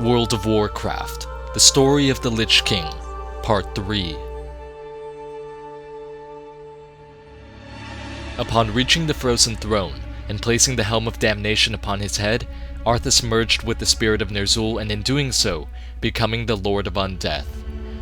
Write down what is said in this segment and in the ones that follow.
World of Warcraft, The Story of the Lich King, Part 3. Upon reaching the Frozen Throne, and placing the Helm of Damnation upon his head, Arthas merged with the spirit of Ner'zhul, and in doing so, becoming the Lord of Undeath.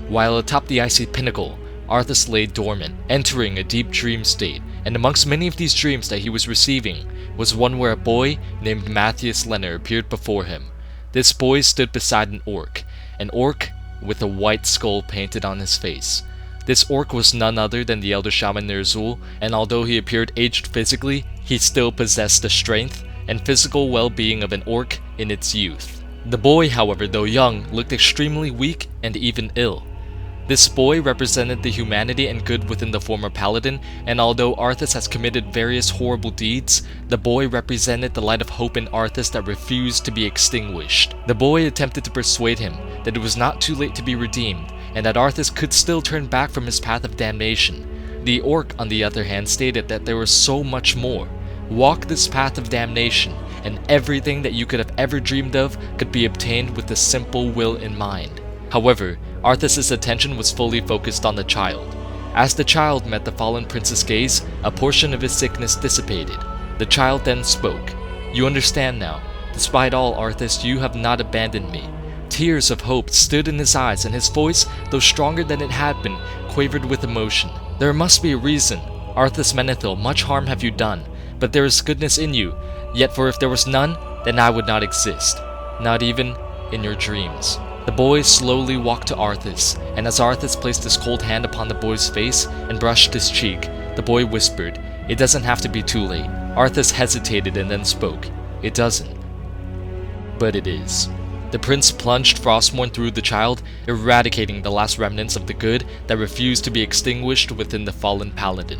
While atop the icy pinnacle, Arthas lay dormant, entering a deep dream state, and amongst many of these dreams that he was receiving, was one where a boy named Matthias Lenner appeared before him. This boy stood beside an orc with a white skull painted on his face. This orc was none other than the elder shaman Ner'zhul, and although he appeared aged physically, he still possessed the strength and physical well-being of an orc in its youth. The boy, however, though young, looked extremely weak and even ill. This boy represented the humanity and good within the former Paladin, and although Arthas has committed various horrible deeds, the boy represented the light of hope in Arthas that refused to be extinguished. The boy attempted to persuade him that it was not too late to be redeemed, and that Arthas could still turn back from his path of damnation. The orc, on the other hand, stated that there was so much more. Walk this path of damnation, and everything that you could have ever dreamed of could be obtained with a simple will in mind. However, Arthas' attention was fully focused on the child. As the child met the fallen prince's gaze, a portion of his sickness dissipated. The child then spoke. "You understand now. Despite all, Arthas, you have not abandoned me." Tears of hope stood in his eyes, and his voice, though stronger than it had been, quavered with emotion. "There must be a reason. Arthas Menethil, much harm have you done, but there is goodness in you. Yet for if there was none, then I would not exist. Not even in your dreams." The boy slowly walked to Arthas, and as Arthas placed his cold hand upon the boy's face and brushed his cheek, the boy whispered, "It doesn't have to be too late." Arthas hesitated and then spoke, "It doesn't. But it is." The prince plunged Frostmourne through the child, eradicating the last remnants of the good that refused to be extinguished within the fallen paladin.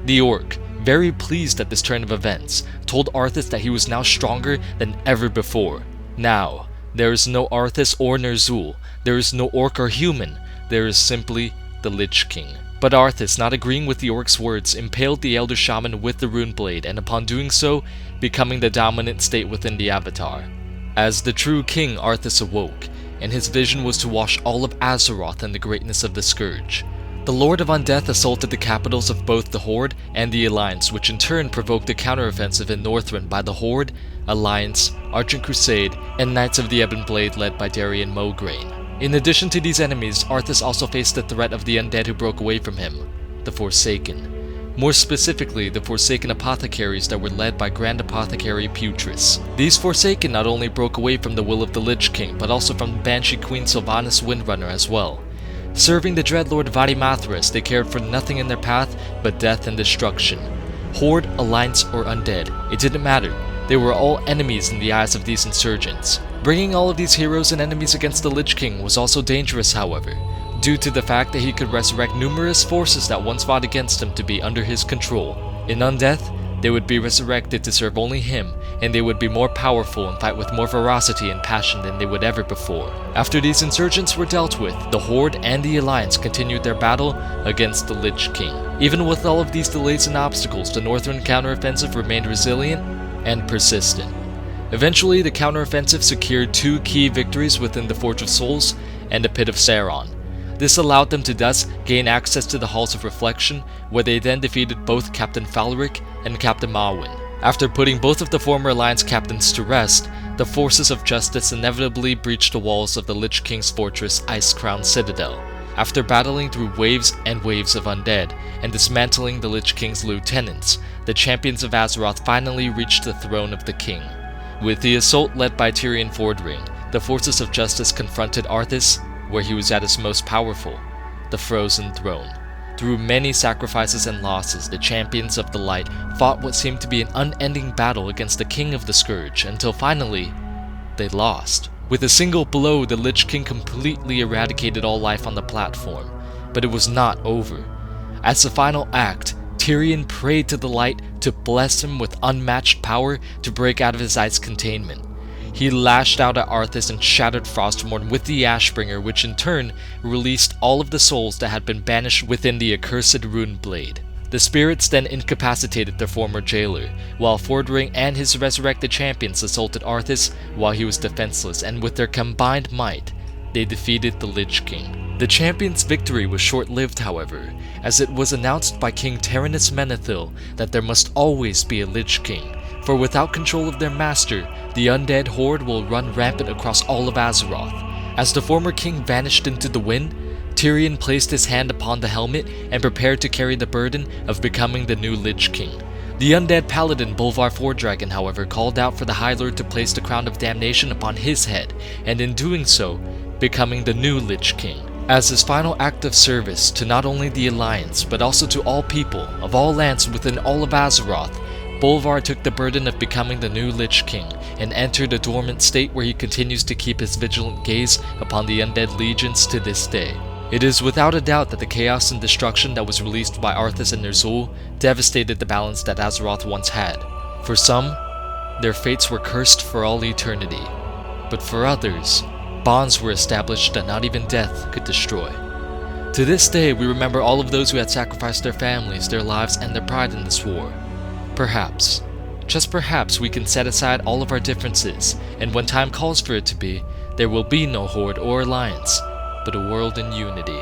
The orc, very pleased at this turn of events, told Arthas that he was now stronger than ever before. Now, there is no Arthas or Ner'zhul, there is no orc or human, there is simply the Lich King. But Arthas, not agreeing with the orc's words, impaled the elder shaman with the rune blade, and upon doing so, becoming the dominant state within the avatar. As the true king, Arthas awoke, and his vision was to wash all of Azeroth in the greatness of the Scourge. The Lord of Undeath assaulted the capitals of both the Horde and the Alliance, which in turn provoked a counteroffensive in Northrend by the Horde, Alliance, Argent Crusade, and Knights of the Ebon Blade led by Darien Mograine. In addition to these enemies, Arthas also faced the threat of the undead who broke away from him, the Forsaken. More specifically, the Forsaken apothecaries that were led by Grand Apothecary Putris. These Forsaken not only broke away from the will of the Lich King, but also from Banshee Queen Sylvanas Windrunner as well. Serving the Dreadlord Varimathras, they cared for nothing in their path but death and destruction. Horde, Alliance, or Undead, it didn't matter. They were all enemies in the eyes of these insurgents. Bringing all of these heroes and enemies against the Lich King was also dangerous, however, due to the fact that he could resurrect numerous forces that once fought against him to be under his control. In Undeath, they would be resurrected to serve only him, and they would be more powerful and fight with more ferocity and passion than they would ever before. After these insurgents were dealt with, the Horde and the Alliance continued their battle against the Lich King. Even with all of these delays and obstacles, the Northern counteroffensive remained resilient and persistent. Eventually, the counteroffensive secured 2 key victories within the Forge of Souls and the Pit of Sauron. This allowed them to thus gain access to the Halls of Reflection, where they then defeated both Captain Falric and Captain Mawyn. After putting both of the former Alliance captains to rest, the forces of justice inevitably breached the walls of the Lich King's fortress Icecrown Citadel. After battling through waves and waves of undead, and dismantling the Lich King's lieutenants, the champions of Azeroth finally reached the throne of the king. With the assault led by Tyrion Fordring, the forces of justice confronted Arthas where he was at his most powerful, the Frozen Throne. Through many sacrifices and losses, the champions of the light fought what seemed to be an unending battle against the King of the Scourge, until finally, they lost. With a single blow, the Lich King completely eradicated all life on the platform, but it was not over. As the final act, Tyrion prayed to the light to bless him with unmatched power to break out of his ice containment. He lashed out at Arthas and shattered Frostmourne with the Ashbringer, which in turn released all of the souls that had been banished within the accursed rune blade. The spirits then incapacitated their former jailer, while Fordragon and his resurrected champions assaulted Arthas while he was defenseless, and with their combined might, they defeated the Lich King. The champions' victory was short-lived, however, as it was announced by King Tyrannus Menethil that there must always be a Lich King, for without control of their master, the undead horde will run rampant across all of Azeroth. As the former king vanished into the wind, Tyrion placed his hand upon the helmet and prepared to carry the burden of becoming the new Lich King. The undead paladin Bolvar Fordragon, however, called out for the High Lord to place the crown of damnation upon his head, and in doing so, becoming the new Lich King. As his final act of service to not only the Alliance, but also to all people of all lands within all of Azeroth, Bolvar took the burden of becoming the new Lich King, and entered a dormant state where he continues to keep his vigilant gaze upon the undead legions to this day. It is without a doubt that the chaos and destruction that was released by Arthas and Ner'zhul devastated the balance that Azeroth once had. For some, their fates were cursed for all eternity, but for others, bonds were established that not even death could destroy. To this day, we remember all of those who had sacrificed their families, their lives, and their pride in this war. Perhaps, just perhaps, we can set aside all of our differences, and when time calls for it to be, there will be no horde or alliance, but a world in unity.